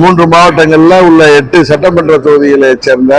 3 மாவட்டங்கள்ல உள்ள 8 சட்டமன்ற தொகுதிகளை சேர்ந்த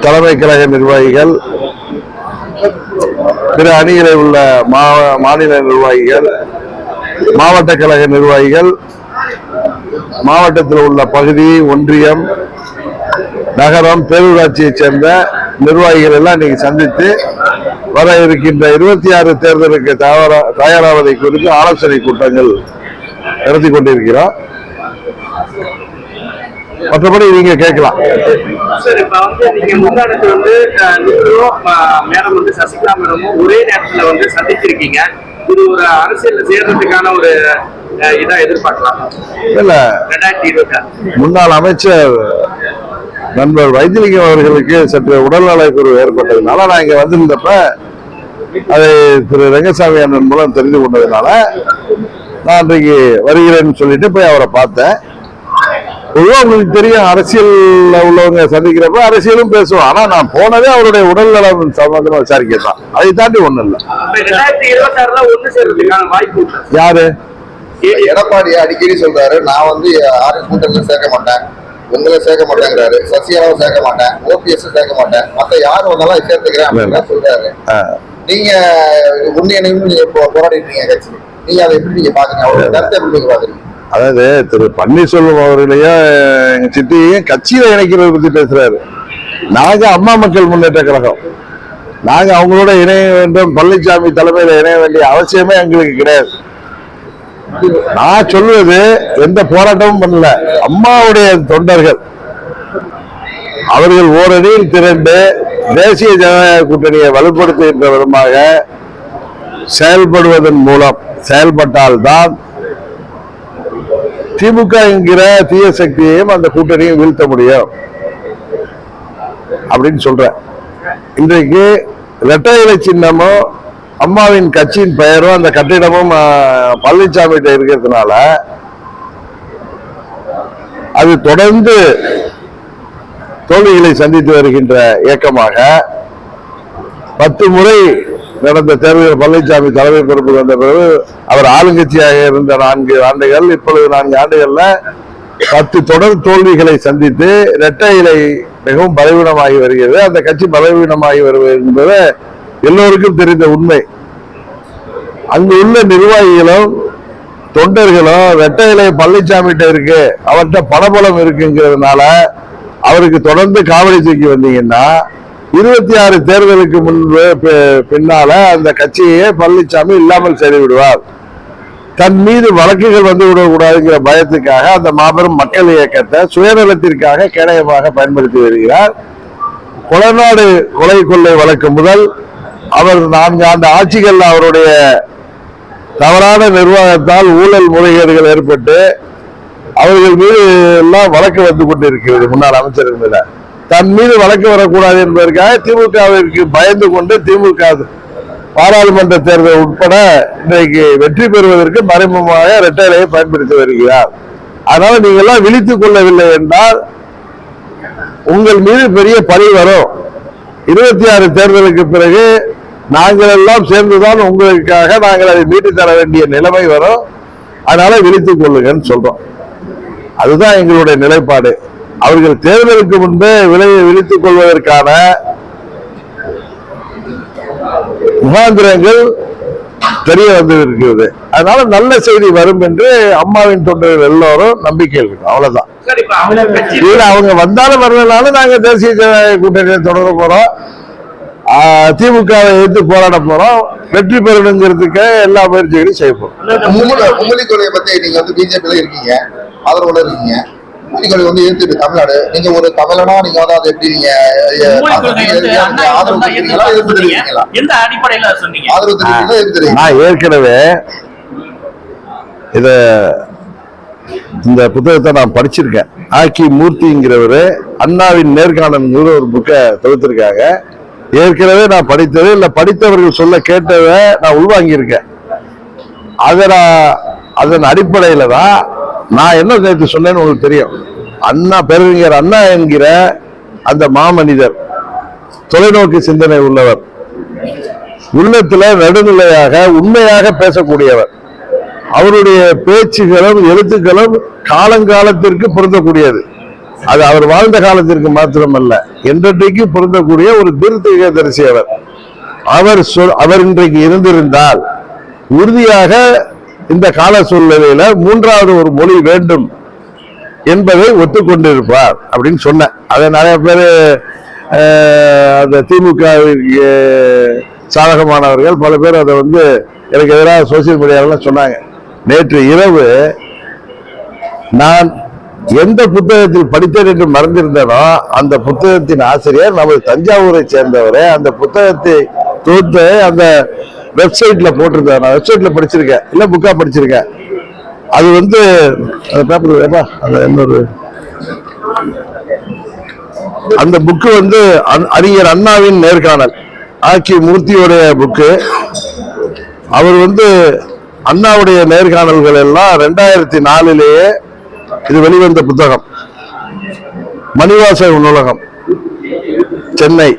தலைமை கழக நிர்வாகிகள், பிற அணிகளில் உள்ள மாநில நிர்வாகிகள், மாவட்ட கழக நிர்வாகிகள், மாவட்டத்தில் உள்ள பகுதி, ஒன்றியம், நகரம், பேரூராட்சியை சேர்ந்த நிர்வாகிகள் எல்லாம் இன்னைக்கு சந்தித்து வர இருக்கின்ற 26 தேர்தலுக்கு தயாராவதை குறித்து ஆலோசனை கூட்டங்கள் நடத்தி கொண்டிருக்கிறோம். மற்றபடி நீங்க கேட்கலாம். சார், இப்ப நீங்க முன்னாடி மேடம் சசிகலா மேடமும் ஒரே நேரத்துல சந்திச்சிருக்கீங்க. இது ஒரு அரசியல் சேர்றதுக்கான ஒரு இதா எதிர்பார்க்கலாம் இல்ல? 2026 முன்னாள் அமைச்சர் நண்பர் வைத்திலிங்கம் அவர்களுக்கு சற்று உடல்நலக்குறைவு ஏற்பட்டதுனால நான் இங்க வந்திருந்தப்ப அதை திரு ரங்கசாமி அண்ணன் மூலம் தெரிந்து கொண்டதுனால நான் இன்றைக்கு வருகிறேன்னு சொல்லிட்டு போய் அவரை பார்த்தேன். பொதுவாக உங்களுக்கு தெரியும், அரசியல்ல உள்ளவங்க சந்திக்கிறப்ப அரசியலும் பேசுவோம். ஆனா நான் போனதே அவருடைய உடல் நலம் சம்பந்தமா விசாரிக்க தான். அதை தாண்டி ஒண்ணும் இல்லை. 2026 ஒன்று சேர்றதுக்கான வாய்ப்பு யாரு? எடப்பாடி அடிக்கடி சொல்றாரு, நான் யாரும் கூட்டத்துல சேர்க்க மாட்டேன், உங்களை சேர்க்க மாட்டேங்கிறாரு, சசிகலாவும் சேர்க்க மாட்டேன், ஓபிஎஸ் சேர்க்க மாட்டேன், மத்த யாரும் வந்தாலும் சேர்த்துக்கிறேன் அப்படின்னு சொல்றாரு. நீங்க நீங்க போராடிட்டீங்க கட்சி, நீங்க அதை எப்படி நீங்க பாக்குறீங்க? அவரோட கருத்தை எப்படி நீங்க பாக்குறீங்க? அதாவது திரு பன்னீர்செல்வம் அவர்களையும் எங்க சித்தியையும் கட்சியில இணைக்கிறத பத்தி பேசுறாரு. நாங்க அம்மா மக்கள் முன்னேற்ற கழகம், நாங்க அவங்களோட இணைய வேண்டும், பழனிசாமி தலைமையில இணைய வேண்டிய அவசியமே எங்களுக்கு கிடையாது. நான் சொல்வது எந்த போராட்டமும் பண்ணல. அம்மாவுடைய தொண்டர்கள் அவர்கள் ஓரணியில் திரண்டு தேசிய ஜனநாயக கூட்டணியை வலுப்படுத்துகின்ற விதமாக செயல்படுவதன் மூலம் செயல்பட்டால்தான் திமுக என்கிற தீய சக்தியையும் அந்த கூட்டணியை வீழ்த்த முடியும் அப்படின்னு சொல்ற. இன்றைக்கு இரட்டை இலை சின்னமும் அம்மாவின் கட்சியின் பெயரும் அந்த கட்டிடமும் பழனிசாமி கிட்ட இருக்கிறதுனால அது தொடர்ந்து தோல்விகளை சந்தித்து வருகின்ற இயக்கமாக 10 முறை நடந்த தேர்தல் பழனிசாமி தலைமை பொறுப்பு வந்த பிறகு அவர் ஆளுங்கட்சியாக இருந்த 4 ஆண்டுகள், இப்பொழுது 4 ஆண்டுகள்ல 10 தொடர் தோல்விகளை சந்தித்து இரட்டை இலை மிகவும் பலவீனமாகி வருகிறது. அந்த கட்சி பலவீனமாகி வருவது என்பது எல்லோருக்கும் தெரிந்த உண்மை. அங்கு உள்ள நிர்வாகிகளும் தொண்டர்களும் இரட்டை இலை பழனிசாமி இருக்கு, அவர்கிட்ட பணபலம் இருக்குங்கிறதுனால அவருக்கு தொடர்ந்து காவடி தூக்கி வந்தீங்கன்னா 26 தேர்தலுக்கு முன்பு பின்னால அந்த கட்சியே பழனிசாமி இல்லாமல் செய்து விடுவார். தன் மீது வழக்குகள் வந்து விடக்கூடாதுங்கிற பயத்துக்காக அந்த மாபெரும் மக்கள் இயக்கத்தை சுயநலத்திற்காக கேடயமாக பயன்படுத்தி வருகிறார். கொலைநாடு கொலை கொள்ளை வழக்கு முதல் அவர் 4 ஆண்டு ஆட்சிகள் அவருடைய தவறான நிர்வாகத்தால் ஊழல் முறைகேடுகள் ஏற்பட்டு அவர்கள் மீது எல்லாம் வழக்கு வந்து கொண்டிருக்கிறது. முன்னாள் அமைச்சர்கள் மீது தன் மீது வழக்கு வரக்கூடாது என்பதற்காக திமுகவிற்கு பயந்து கொண்டு திமுக பாராளுமன்ற தேர்தல் உட்பட இன்றைக்கு வெற்றி பெறுவதற்கு மறைமுகமாக இரட்டை இலையை பயன்படுத்தி வருகிறார். அதனால நீங்க எல்லாம் விழித்துக் கொள்ளவில்லை என்றால் உங்கள் மீது பெரிய பழி வரும். 26 தேர்தலுக்கு பிறகு நாங்கள் எல்லாம் சேர்ந்துதான் உங்களுக்காக நாங்கள் அதை மீட்டு தர வேண்டிய நிலைமை வரும். அதனால விழித்துக் கொள்ளுங்கன்னு சொல்றோம். அதுதான் எங்களுடைய நிலைப்பாடு. அவர்கள் தேர்தலுக்கு முன்பே விழித்துக் கொள்வதற்கான முகாந்திரங்கள் தெரிய வந்திருக்கிறது. அதனால நல்ல செய்தி வரும் என்று அம்மாவின் தொண்டர்கள் எல்லோரும் நம்பிக்கை இருக்கும். அவ்வளவுதான். அவங்க வந்தாலும் வரலனாலும் நாங்க தேசிய ஜனநாயக கூட்டணியை தொடர போறோம், திமுகவை எதிர்த்து போராட போறோம், வெற்றி பெறணுங்கிறதுக்கு எல்லா முயற்சிகளையும் செய்ய போறோம். மும்மொழி கொள்கையை பத்தி நீங்க பிஜேபியில இருக்கீங்க, ஆதரவுல இருக்கீங்க. மும்மொழி கொள்கை எதிர்த்து தமிழ்நாடு, நீங்க ஒரு தமிழனா நீங்க அதை எப்படி நீங்க ஆதரவு தெரிவிக்கிறீங்களா, எதிர்ப்பு தெரிவிக்கிறீங்களா? எந்த அடிப்படையில சொன்னீங்க ஆதரவு தெரிவிக்கிறீங்களா, எதிர்ப்பு தெரிவிக்கிறீங்களா? நான் ஏற்கனவே இந்த புத்தகத்தை நான் படிச்சிருக்கேன். ஆக்கி மூர்த்திங்கிறவரு அண்ணாவின் நேர்காணல் ஒரு புக்கை தொகுத்திருக்காங்க. ஏற்கனவே நான் படித்தது இல்ல, படித்தவர்கள் சொல்ல கேட்டதை நான் உள்வாங்கியிருக்கேன். அதன் அடிப்படையில தான் நான் என்ன நேற்று சொன்னேன்னு உங்களுக்கு தெரியும். அண்ணா பேரறிஞர் அண்ணா என்கிற அந்த மாமனிதர் தொலைநோக்கு சிந்தனை உள்ளவர், உள்ளத்துல நடுநிலையாக உண்மையாக பேசக்கூடியவர். அவருடைய பேச்சுகளும் எழுத்துக்களும் காலங்காலத்திற்கு பொருந்தக்கூடியது. அது அவர் வாழ்ந்த காலத்திற்கு மாத்திரமல்ல, என்றைக்கு பொருந்தக்கூடிய ஒரு தீர்க்கதரிசி அவர் இன்றைக்கு இருந்திருந்தால் உறுதியாக இந்த கால சூழ்நிலையில மூன்றாவது ஒரு மொழி வேண்டும் என்பதை ஒத்துக்கொண்டிருப்பார் அப்படின்னு சொன்ன. அதை நிறைய பேர் அந்த திமுக சாதகமானவர்கள் பல பேர் அதை வந்து எனக்கு எதிராக சோசியல் மீடியாவெல்லாம் சொன்னாங்க. நேற்று இரவு நான் எந்த புத்தகத்தில் படித்தேன் என்று மறந்திருந்தனோ அந்த புத்தகத்தின் ஆசிரியர் நமது தஞ்சாவூரை சேர்ந்தவரே. அந்த புத்தகத்தை தொகுத்து அந்த வெப்சைட்ல போட்டிருந்தேன். நான் வெப்சைட்ல படிச்சிருக்கேன், இல்ல புக்கா படிச்சிருக்கேன். அது வந்து அந்த பேப்பர் அந்த இன்னொரு அந்த புக்கு வந்து அறிஞர் அண்ணாவின் நேர்காணல் ஆக்கி மூர்த்தியோடைய புக்கு. அவர் வந்து அண்ணாவுடைய நேர்காணல்கள் எல்லாம் 2004 இது வெளிவந்த புத்தகம். மணிவாசக நூலகம், சென்னை,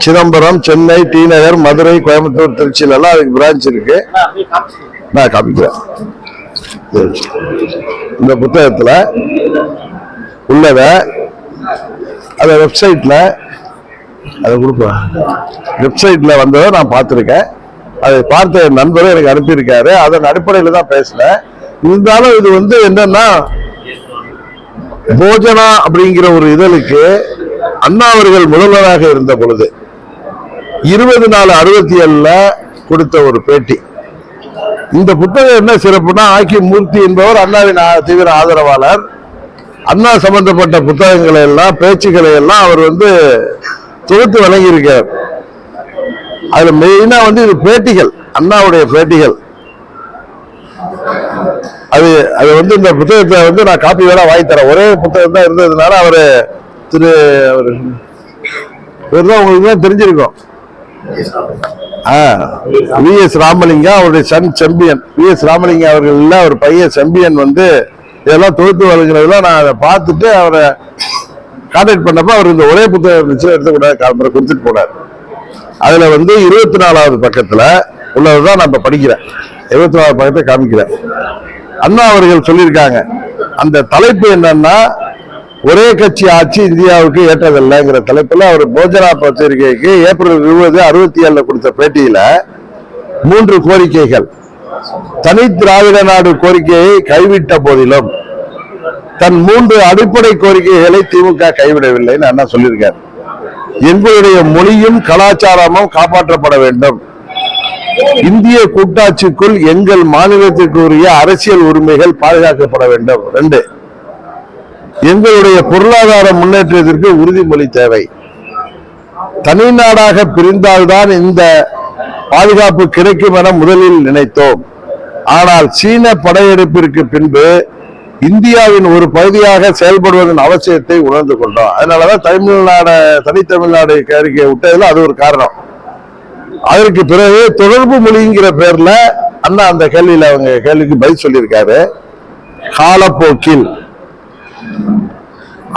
சிதம்பரம், சென்னை, டி நகர், மதுரை, கோயம்புத்தூர், திருச்சியில எல்லாம் அதுக்கு பிரான்ச் இருக்கு. நான் காமிக்கிறேன். இந்த புத்தகத்துல உள்ளத அத வெப்சைட்ல அதை கொடுப்பேன். வெப்சைட்ல வந்ததை நான் பார்த்திருக்கேன். அதை பார்த்த என் நண்பரும் எனக்கு அனுப்பியிருக்காரு. அதன் அடிப்படையில தான் பேசினேன். இருந்தாலும் இது வந்து என்னன்னா, போஜனா அப்படிங்கிற ஒரு இதழுக்கு அண்ணா அவர்கள் முதல்வராக இருந்த பொழுது 20/4/67 கொடுத்த ஒரு பேட்டி. இந்த புத்தகம் என்ன சிறப்புனா, ஆக்கி மூர்த்தி என்பவர் அண்ணாவின் தீவிர ஆதரவாளர். அண்ணா சம்பந்தப்பட்ட புத்தகங்களை எல்லாம் பேச்சுக்களை எல்லாம் அவர் வந்து தொகுத்து வழங்கியிருக்கார். அதுல மெயினா வந்து இது பேட்டிகள், அண்ணாவுடைய பேட்டிகள். அது வந்து இந்த புத்தகத்தை வந்து நான் காப்பி வேணா வாங்கி தரேன். ஒரே புத்தகம் தான் இருந்ததுனால அவரு உங்களுக்கு தான் தெரிஞ்சிருக்கும். வி.எஸ். ராமலிங்கம் அவருடைய சன் செம்பியன். வி.எஸ். ராமலிங்கம் அவர்கள் இல்ல, அவர் பையன் செம்பியன் வந்து இதெல்லாம் தொகுத்து வழங்குறதுலாம் நான் அதை பார்த்துட்டு அவரை கான்டாக்ட் பண்ணப்ப அவர் இந்த ஒரே புத்தகம் இருந்துச்சு, எடுத்துக்கூடாது கொடுத்துட்டு போனார். அதுல வந்து 24வது பக்கத்துல உள்ளதுதான் நான் இப்ப படிக்கிறேன். 24வது பக்கத்தை காமிக்கிறேன். அண்ணா அவர்கள் சொல்லியிருக்காங்க. அந்த தலைப்பு என்னன்னா, ஒரே கட்சி ஆட்சி இந்தியாவுக்கு ஏற்றதில்லைங்கிற தலைப்புல அவர் போஜனா பத்திரிகைக்கு ஏப்ரல் 20/67 கொடுத்த பேட்டியில 3 கோரிக்கைகள். தனி திராவிட நாடு கோரிக்கையை கைவிட்ட போதிலும் தன் 3 அடிப்படை கோரிக்கைகளை திமுக கைவிடவில்லைன்னு அண்ணா சொல்லியிருக்காரு. எங்களுடைய மொழியும் கலாச்சாரமும் காப்பாற்றப்பட வேண்டும். இந்திய கூட்டாட்சிக்குள் எங்கள் மாநிலத்திற்கு உரிய அரசியல் உரிமைகள் பாதுகாக்கப்பட வேண்டும். 2, எங்களுடைய பொருளாதார முன்னேற்றத்திற்கு உறுதிமொழி தேவை. தனி நாடாக பிரிந்தால்தான் இந்த பாதுகாப்பு கிடைக்கும் என முதலில் நினைத்தோம். ஆனால் சீன படையெடுப்பிற்கு பின்பு இந்தியாவின் ஒரு பகுதியாக செயல்படுவதன் அவசியத்தை உணர்ந்து கொண்டோம். அதனாலதான் தனித்தமிழ்நாடு கோரிக்கை விட்டதுல அது ஒரு காரணம். அதற்கு பிறகு தொடர்பு மொழிங்கிற பேர்ல அண்ணா அந்த கேள்விக்கு பதில் சொல்லியிருக்காரு. காலப்போக்கில்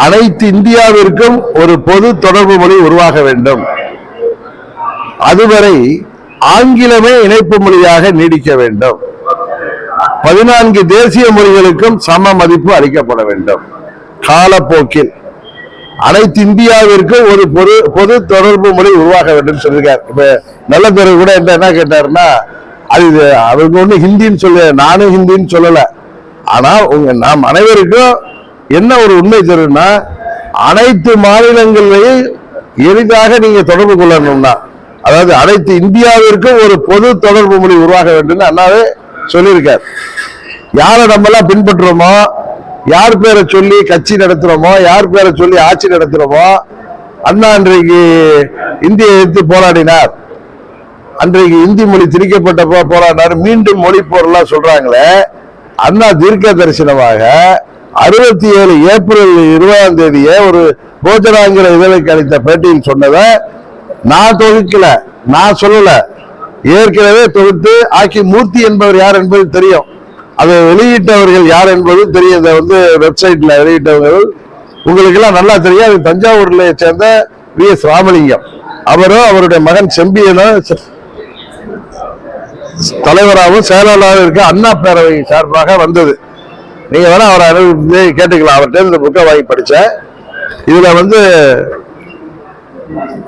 அனைத்து இந்தியாவிற்கும் ஒரு பொது தொடர்பு மொழி உருவாக வேண்டும். அதுவரை ஆங்கிலமே இணைப்பு மொழியாக நீடிக்க வேண்டும். 14 தேசிய மொழிகளுக்கும் சம மதிப்பு அளிக்கப்பட வேண்டும். காலப்போக்கில் அனைத்து இந்தியாவிற்கும் ஒரு பொது தொடர்பு மொழி உருவாக வேண்டும் சொல்லியிருக்காரு. இப்ப நல்ல பேர் கூட என்ன கேட்டாருன்னா, அது அவங்க ஒண்ணு ஹிந்தின்னு சொல்ல, நானும் ஹிந்தின்னு சொல்லல. ஆனா நாம் அனைவருக்கும் என்ன ஒரு உண்மை தெரியும்னா, அனைத்து மாநிலங்களையும் எளிதாக நீங்க தொடர்பு கொள்ளணும்னா, அதாவது அனைத்து இந்தியாவிற்கும் ஒரு பொது தொடர்பு மொழி உருவாக வேண்டும் அண்ணாவே சொல்லியிருக்கார். யாரை நம்ம எல்லாம் பின்பற்றுறோமோ, யார் பேரை சொல்லி கட்சி நடத்துறோமோ, யார் பேரை சொல்லி ஆட்சி நடத்துறோமோ, அண்ணா அன்றைக்கு இந்தியை எதிர்த்து போராடினார். அன்றைக்கு இந்தி மொழி திணிக்கப்பட்டப்போ போராடினார். மீண்டும் மொழி போரெல்லாம் சொல்றாங்களே, அண்ணா தீர்க்க தரிசனமாக 67 ஏப்ரல் 20 ஒரு போஜனாங்கிற இதழுக்கு அளித்த பேட்டியில் சொன்னதை நான் தொகுக்கல, நான் சொல்லல, ஏற்கனவே தொகுத்து ஆக்கி மூர்த்தி என்பவர் யார் என்பது தெரியும். அதை வெளியிட்டவர்கள் யார் என்பது தெரியும். இதை வந்து வெப்சைட்ல வெளியிட்டவர்கள் உங்களுக்கு எல்லாம் நல்லா தெரியும். அது தஞ்சாவூர்ல சேர்ந்த வி.எஸ். ராமலிங்கம். அவரும் அவருடைய மகன் செம்பியனும் தலைவராகவும் செயலாளராகவும் இருக்க அண்ணா பேரவை சார்பாக வந்தது. நீங்க வேணா அவரை அனுப்பி கேட்டுக்கலாம். அவர்கிட்ட இந்த புக்கை வாங்கி படிச்சேன். இதுல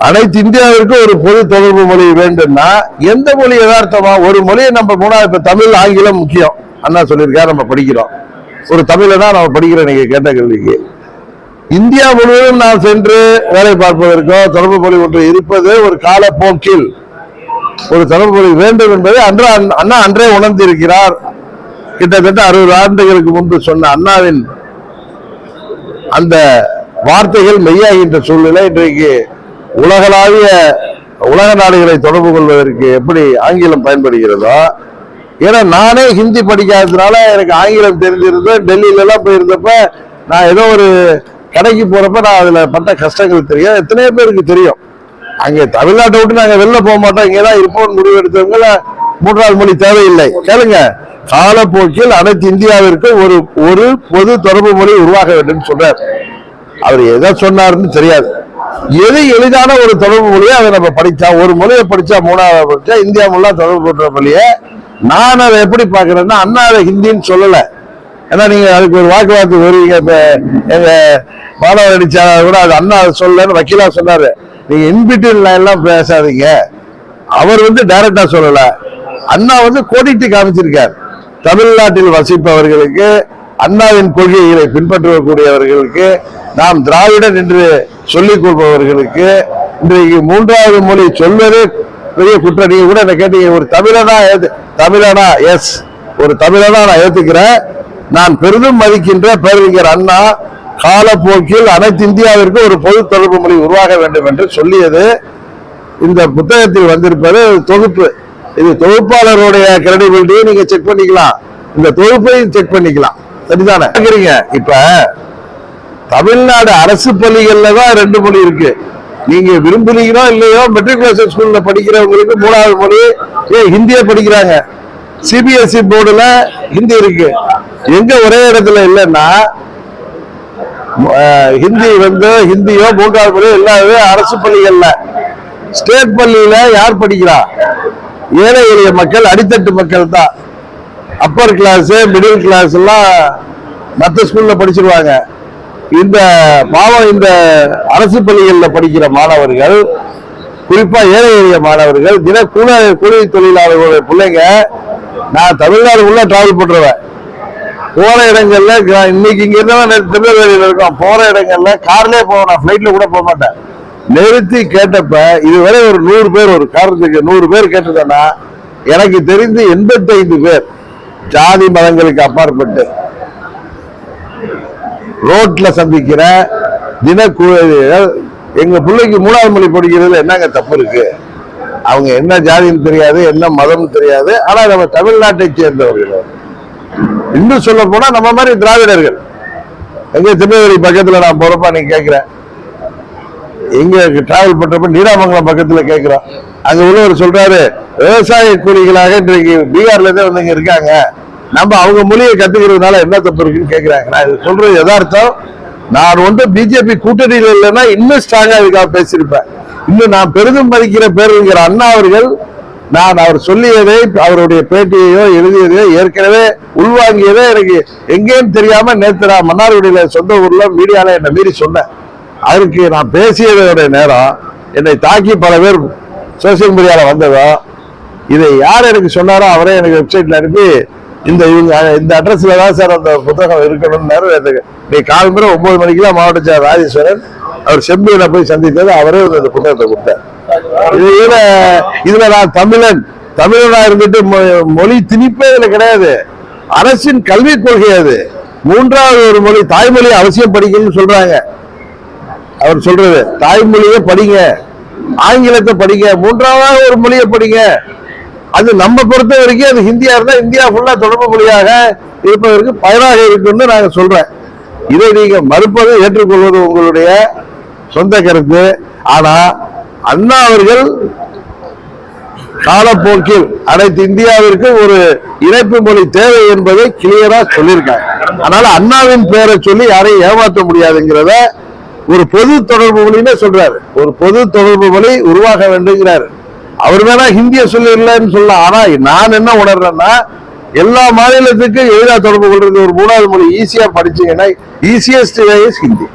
அனைத்து இந்தியாவிற்கு ஒரு பொது தொடர்பு மொழி வேண்டும்னா எந்த மொழி யதார்த்தமா ஒரு மொழியை நம்ம மூணாவது, இப்ப தமிழ் ஆங்கிலம் முக்கியம் அண்ணா சொல்லியிருக்காரு, நம்ம படிக்கிறோம். ஒரு தமிழை தான் நம்ம படிக்கிறோம். நீங்க கேட்ட கேள்விக்கு இந்தியா முழுவதும் நாம் சென்று வேலை பார்ப்பதற்கோ தொடர்பு மொழி ஒன்று இருப்பது ஒரு காலப்போக்கில் ஒரு தொடர்பு மொழி வேண்டும் என்பதை அண்ணா அன்றே உணர்ந்திருக்கிறார். கிட்டத்தட்ட 60 ஆண்டுகளுக்கு முன்பு சொன்ன அண்ணாவின் அந்த வார்த்தைகள் மெய்யாகின்ற சூழ்நிலை இன்றைக்கு உலக நாடுகளை தொடர்பு கொள்வதற்கு எப்படி ஆங்கிலம் பயன்படுகிறதோ, ஏன்னா நானே ஹிந்தி படிக்காததுனால எனக்கு ஆங்கிலம் தெரிஞ்சிருந்தேன். டெல்லியில எல்லாம் போயிருந்தப்ப நான் ஏதோ ஒரு கடைக்கு போறப்ப நான் அதுல பட்ட கஷ்டங்கள் தெரியும். எத்தனையோ பேருக்கு தெரியும். அங்கே தமிழ்நாட்டை விட்டு நாங்க வெளில போக மாட்டோம், இங்கதான் இருப்போம் முடிவு எடுத்தவங்க 3வது மொழி தேவையில்லை. கேளுங்க, காலப்போக்கில் அனைத்து இந்தியாவிற்கு ஒரு பொது தொடர்பு மொழி உருவாக வேண்டும் சொல்றார். அவர் எதை சொன்னாருன்னு தெரியாது. எது எளிதான ஒரு தொடர்பு மொழியை அதை நம்ம படிச்சா, ஒரு மொழியை படிச்சா 3வது படிச்சா இந்தியா முல்லா தொடர்பு கொண்ட மொழியை நான் அதை எப்படி பாக்குறேன்னா, அண்ணா அதை ஹிந்தின்னு சொல்லல. ஏன்னா நீங்க அதுக்கு ஒரு வாக்குவாதத்துக்கு வருவீங்க. இப்ப எங்க மாணவர் அடிச்சாலும் கூட அது அண்ணா சொல்லலன்னு வக்கீலா சொன்னாரு. நீங்க இன்பிட்வீன் எல்லாம் பேசாதீங்க. அவர் டைரக்டா சொல்லல. அண்ணா கோடிட்டு காமிச்சிருக்கார். தமிழ்நாட்டில் வசிப்பவர்களுக்கு, அண்ணாவின் கொள்கைகளை பின்பற்றக்கூடியவர்களுக்கு, நாம் திராவிடன் என்று சொல்லிக் கொள்பவர்களுக்கு இன்றைக்கு 3வது மொழி சொல்வது பெரிய குற்றம். நீங்க கூட என்ன கேட்டீங்க, ஒரு தமிழனா எஸ், ஒரு தமிழனா நான் ஏத்துக்கிறேன். நான் பெரிதும் மதிக்கின்ற பேரறிஞர் அண்ணா காலப்போக்கில் அனைத்து இந்தியாவிற்கு ஒரு பொது தொடர்பு மொழி உருவாக வேண்டும் என்று சொல்லியது இந்த புத்தகத்தில் வந்திருப்பது தொகுப்பு. இது தொகுப்பாளருடைய கிரெடிபிலிட்டியை நீங்க செக் பண்ணிக்கலாம், இந்த தொகுப்பையும் செக் பண்ணிக்கலாம். சரிதானே? இப்ப தமிழ்நாடு அரசு பள்ளிகள்ல தான் 2 மொழி இருக்கு. நீங்க விரும்புறீங்களோ இல்லையோ மெட்ரிகுலேஷன் ஸ்கூல்ல படிக்கிறவங்களுக்கு 3வது மொழி ஹிந்தியை படிக்கிறாங்க. சிபிஎஸ்இ போர்டுல ஹிந்தி இருக்கு. எங்க ஒரே இடத்துல இல்லைன்னா ஹிந்தியோ 3வது மொழியோ இல்லாத அரசு பள்ளிகள்ல. ஸ்டேட் பள்ளியில யார் படிக்கிறா? ஏழை எளிய மக்கள், அடித்தட்டு மக்கள் தான். அப்பர் கிளாஸ், மிடில் கிளாஸ் எல்லாம் மற்ற ஸ்கூல்ல படிச்சிருவாங்க. இந்த அரசு பள்ளிகளில் படிக்கிற மாணவர்கள், குறிப்பா ஏழை எளிய மாணவர்கள், கூலி தொழிலாளர்களுடைய பிள்ளைங்க. நான் தமிழ்நாடு உள்ள டிராவல் பண்றவன். போற இடங்கள்ல இன்னைக்கு இங்க இருந்தா திருநெல்வேலியில இருக்கோம். போற இடங்கள்ல கார்லயே போவேன், நான் பிளைட்ல கூட போக மாட்டேன். நிறுத்தி கேட்டப்ப இதுவரை ஒரு 100 பேர், ஒரு காரணத்துக்கு 100 பேர் கேட்டதுன்னா எனக்கு தெரிந்து 85 பேர் ஜாதி மதங்களுக்கு அப்பாற்பட்டு ரோட்ல சந்திக்கிற தினக்கூலிகள், எங்க பிள்ளைக்கு 3வது மொழி படிக்கிறதுல என்னங்க தப்பு இருக்கு? அவங்க என்ன ஜாதின்னு தெரியாது, என்ன மதம் தெரியாது. ஆனா நம்ம தமிழ்நாட்டை சேர்ந்தவர்கள், இன்னும் சொல்ல போனா நம்ம மாதிரி திராவிடர்கள். எங்க திருநெல்வேலி பக்கத்துல நான் போறப்ப நீங்க கேட்கிறேன், எங்க டிராவல் பண்றப்ப நீடாமங்கலம் பக்கத்துல கேட்கிறோம். அங்க உள்ளவர் சொல்றாரு, விவசாய கூலிகளாக இன்றைக்கு பீகார்ல இருந்தே வந்து இருக்காங்க, நம்ம அவங்க மொழியை கத்துக்கிறதுனால என்ன தப்பு இருக்குன்னு கேட்கிறாங்க. நான் இது சொல்றது யதார்த்தம். நான் பிஜேபி கூட்டணியில் இல்லைன்னா இன்னும் ஸ்ட்ராங்கா இதுக்காக பேசியிருப்பேன். இன்னும் நான் பெரிதும் மதிக்கிற பேரறிஞர் அண்ணா அவர்கள், நான் அவர் சொல்லியதை, அவருடைய பேட்டியையோ எழுதியதையோ ஏற்கனவே உள்வாங்கியதே எனக்கு எங்கேயும் தெரியாம நேற்று நான் மன்னார்குடியில சொந்த ஊர்ல மீடியால என்னை மீறி சொன்னேன். அதற்கு நான் பேசியதோடைய நேரம் என்னை தாக்கி பல பேர் சோசியல் மீடியால வந்ததோ, இதை யார் எனக்கு சொன்னாரோ அவரே எனக்கு வெப்சைட்ல அனுப்பி இந்த அட்ரஸ்ல தான் சார் அந்த புத்தகம் இருக்கணும்னு. நீ காலம்பரம் 9 மணிக்கெல்லாம் மாவட்ட செயலர் ராஜேஸ்வரன் அவர் செம்பியில போய் சந்தித்தது, அவரே அந்த புத்தகத்தை கொடுத்தார். இதுல நான் தமிழனா இருந்துட்டு மொழி திணிப்பே இதுல கிடையாது. அரசின் கல்விக் கொள்கை அது. 3வது ஒரு மொழி, தாய்மொழி அவசியம் படிக்கணும்னு சொல்றாங்க. அவர் சொல்றது தாய்மொழியை படிங்க, ஆங்கிலத்தை படிங்க, 3வது ஒரு மொழியை படிங்க. அது நம்ம பொறுத்த வரைக்கும் அது ஹிந்தியா இருந்தா இந்தியா ஃபுல்லா தொடர்பு மொழியாக இருப்பதற்கு பயனாக இருக்குன்னு நாங்க சொல்றேன். இதை நீங்க மறுப்பது, ஏற்றுக்கொள்வது உங்களுடைய சொந்த கருத்து. ஆனா அண்ணா அவர்கள் காலப்போக்கில் அனைத்து இந்தியாவிற்கு ஒரு இணைப்பு மொழி தேவை என்பதை கிளியரா சொல்லியிருக்காங்க. அதனால அண்ணாவின் பெயரை சொல்லி யாரையும் ஏமாற்ற முடியாதுங்கிறத ஒரு பொது தொடர்பு மொழின்னு சொல்றாரு. ஒரு பொது தொடர்பு மொழி உருவாக வேண்டுங்கிறாரு. அவர் வேணா ஹிந்தியை சொல்லிடலன்னு சொல்லலாம். ஆனா நான் என்ன உணர்றேன்னா, எல்லா மாநிலத்துக்கும் எளிதா தொடர்பு கொள்றது ஒரு 3வது மொழி ஈஸியா படிச்சீங்கன்னா ஈஸியஸ்ட் வே இஸ் ஹிந்தி.